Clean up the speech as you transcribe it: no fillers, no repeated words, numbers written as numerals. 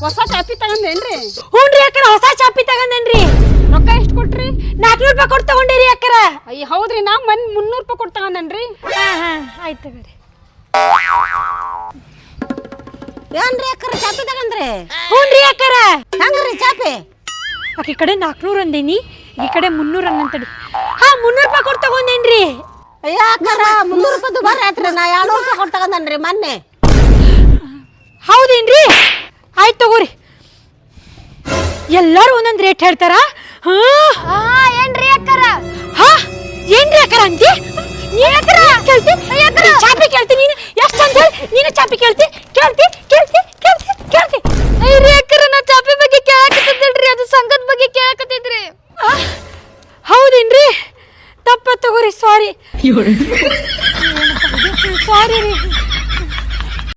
ಹೊಸ ಚಾಪಿ ತಗಂದೇನ್ರಿ? ಹ್ಞೂನ್ರಿ ಅಕ್ಕರ, ಹೊಸ ಚಾಪಿ ತಗಂದೇನ್ರಿ. ರೊಕ್ಕ ಎಷ್ಟು ಕೊಟ್ರಿ? 400 ರೂಪಾಯಿ ಕೊಟ್ಟು ತಗೊಂಡಿರಿ ಅಕ್ಕರ. ಅಯ್ಯ ಹೌದ್ರಿ, ನಾ ಮನ್ 300 ರೂಪಾಯಿ ಕೊಟ್ಟು ತಗಂದೇನ್ರಿ. ಆಯ್ತು ತಗೋರಿ. ಏನ್ರಿ ಅಕ್ಕರ ಚಾಪಿ ತಗಂದ್ರಿ? ಹ್ಞೂನ್ರಿ ಅಕ್ಕರ. ಹೆಂಗ್ರಿ ಚಾಪಿ? ಆಕಿ ಕಡೆ 400 ಅಂದೇನಿ, ಈ ಕಡೆ 300 ಅನ್ನಂತಡಿ. 300 ರೂಪಾಯಿ ಕೊಟ್ಟು ತಗೊಂಡೇನ್ರಿ. ಅಯ್ಯ ಅಕ್ಕರ 300 ರೂಪಾಯಿ ದುಬಾರಿ ಆಯ್ತ್ರಿ. ನಾ 200 ರೂಪಾಯಿ ಕೊಟ್ಟು ತಗಂದನ್ರಿ ಮೊನ್ನೆ. ಹೌದೇನ್ರಿ? ಆಯ್ತು ತಗೋರಿ. ಎಲ್ಲರೂ ಒಂದೊಂದು ರೇಟ್ ಹೇಳ್ತಾರ. ಏನ್ರಿ ಅಕ್ಕರ? ಏನ್ರಿ ಅಕ್ಕರ ಅಂತಿ? ನೀನ್ ಅಕ್ಕರ ಕೇಳ್ತಿ? ಚಾಪಿ ಕೇಳ್ತಿ ನೀನು? ಎಷ್ಟು ಅಂತ ಹೇಳಿ ನೀನು ಚಾಪಿ ಕೇಳ್ತಿ? ಕೇಳ್ತಿ ಕೇಳ್ತಿ ಕೇಳ್ತಿ ಕೇಳ್ತಿ ಅಯ್ಯರಿ ಅಕ್ಕರ, ನಾ ಚಾಪಿ ಬಗ್ಗೆ ಕೇಳಕತ್ತಿದ್ರಿ, ಅದು ಸಂಘದ ಬಗ್ಗೆ ಕೇಳಕತ್ತಿದ್ರಿ. ಹೌದೇನ್ರಿ? ತಪ್ಪ ತಗೋರಿ, ಸಾರಿ.